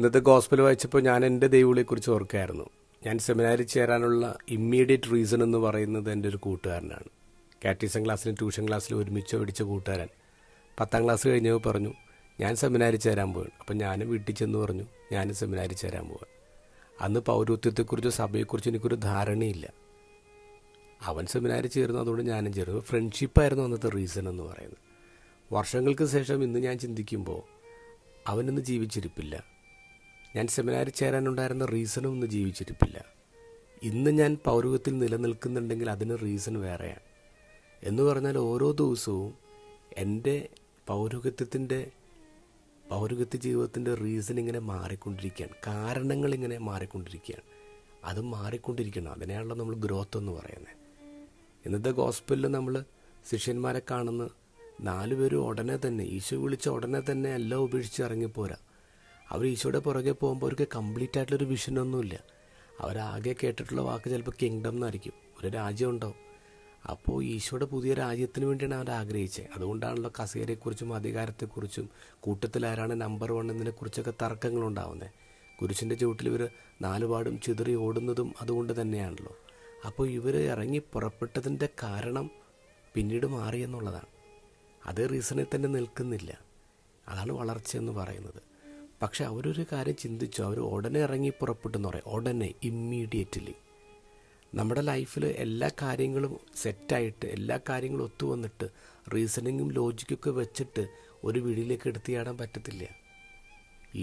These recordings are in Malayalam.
ഇന്നത്തെ ഗോസ്പൽ വായിച്ചപ്പോൾ ഞാൻ എൻ്റെ ദൈവങ്ങളെക്കുറിച്ച് ഓർക്കായിരുന്നു. ഞാൻ സെമിനാരിൽ ചേരാനുള്ള ഇമ്മീഡിയറ്റ് റീസൺ എന്ന് പറയുന്നത് എൻ്റെ ഒരു കൂട്ടുകാരനാണ്. കാറ്റീസം ക്ലാസ്സിലും ട്യൂഷൻ ക്ലാസ്സിലും ഒരുമിച്ച് പഠിച്ച കൂട്ടുകാരൻ 10ാം ക്ലാസ് കഴിഞ്ഞപ്പോൾ പറഞ്ഞു ഞാൻ സെമിനാരിൽ ചേരാൻ പോവാണ്. അപ്പം ഞാനും വീട്ടിൽ ചെന്ന് പറഞ്ഞു ഞാനും സെമിനാരിൽ ചേരാൻ പോവാൻ. അന്ന് പൗരോഹിത്യത്തെക്കുറിച്ചോ സഭയെക്കുറിച്ചോ എനിക്കൊരു ധാരണയില്ല. അവൻ സെമിനാരിൽ ചേർന്നു, അതുകൊണ്ട് ഞാനും ചേർന്നു. ഫ്രണ്ട്ഷിപ്പായിരുന്നു അന്നത്തെ റീസൺ എന്ന് പറയുന്നത്. വർഷങ്ങൾക്ക് ശേഷം ഇന്ന് ഞാൻ ചിന്തിക്കുമ്പോൾ അവനൊന്ന് ജീവിച്ചിരിപ്പില്ല. ഞാൻ സെമിനാരിൽ ചേരാനുണ്ടായിരുന്ന റീസണും ഒന്ന് ജീവിച്ചിരിപ്പില്ല. ഇന്ന് ഞാൻ പൗരോഹിത്യത്തിൽ നിലനിൽക്കുന്നുണ്ടെങ്കിൽ അതിന് റീസൺ വേറെയാണ്. എന്ന് പറഞ്ഞാൽ ഓരോ ദിവസവും എൻ്റെ പൗരോഹിത്യ ജീവിതത്തിൻ്റെ റീസൺ ഇങ്ങനെ മാറിക്കൊണ്ടിരിക്കുകയാണ്. കാരണങ്ങളിങ്ങനെ മാറിക്കൊണ്ടിരിക്കുകയാണ്. അത് മാറിക്കൊണ്ടിരിക്കണം. അതിനെയാണല്ലോ നമ്മൾ ഗ്രോത്ത് എന്ന് പറയുന്നത്. ഇന്നത്തെ ഗോസ്പലിൽ നമ്മൾ ശിഷ്യന്മാരെ കാണുന്ന 4 പേരും ഉടനെ തന്നെ ഈശോ വിളിച്ച ഉടനെ തന്നെ എല്ലാം ഉപേക്ഷിച്ച് ഇറങ്ങിപ്പോരാ. അവർ ഈശോയുടെ പുറകെ പോകുമ്പോൾ അവർക്ക് കംപ്ലീറ്റ് ആയിട്ടുള്ളൊരു വിഷനൊന്നുമില്ല. അവരാകെ കേട്ടിട്ടുള്ള വാക്ക് ചിലപ്പോൾ കിങ്ഡം എന്നായിരിക്കും, ഒരു രാജ്യം ഉണ്ടാവും. അപ്പോൾ ഈശോയുടെ പുതിയ രാജ്യത്തിന് വേണ്ടിയാണ് അവർ ആഗ്രഹിച്ചത്. അതുകൊണ്ടാണല്ലോ കസേരയെക്കുറിച്ചും അധികാരത്തെക്കുറിച്ചും കൂട്ടത്തിലാരാണ് നമ്പർ 1 എന്നതിനെക്കുറിച്ചൊക്കെ തർക്കങ്ങളുണ്ടാവുന്നത്. കുരിശിൻ്റെ ചുവട്ടിൽ ഇവർ 4 പാടും ചിതറി ഓടുന്നതും അതുകൊണ്ട് തന്നെയാണല്ലോ. അപ്പോൾ ഇവർ ഇറങ്ങി പുറപ്പെട്ടതിൻ്റെ കാരണം പിന്നീട് മാറിയെന്നുള്ളതാണ്. അതേ റീസണിൽ തന്നെ നിൽക്കുന്നില്ല. അതാണ് വളർച്ച എന്ന് പറയുന്നത്. പക്ഷെ അവരൊരു കാര്യം ചിന്തിച്ചു. അവർ ഉടനെ ഇറങ്ങി പുറപ്പെട്ടെന്ന് പറയും. ഉടനെ, ഇമ്മീഡിയറ്റ്ലി. നമ്മുടെ ലൈഫിൽ എല്ലാ കാര്യങ്ങളും സെറ്റായിട്ട് എല്ലാ കാര്യങ്ങളും ഒത്തുവന്നിട്ട് റീസണിങ്ങും ലോജിക്കൊക്കെ വെച്ചിട്ട് ഒരു വീടിലേക്ക് എടുത്തിയാടാൻ പറ്റത്തില്ല.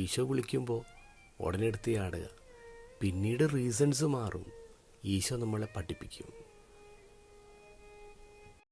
ഈശോ വിളിക്കുമ്പോൾ ഉടനെ എടുത്തിയാടുക. പിന്നീട് റീസൺസ് മാറും. ഈശോ നമ്മളെ പഠിപ്പിക്കും.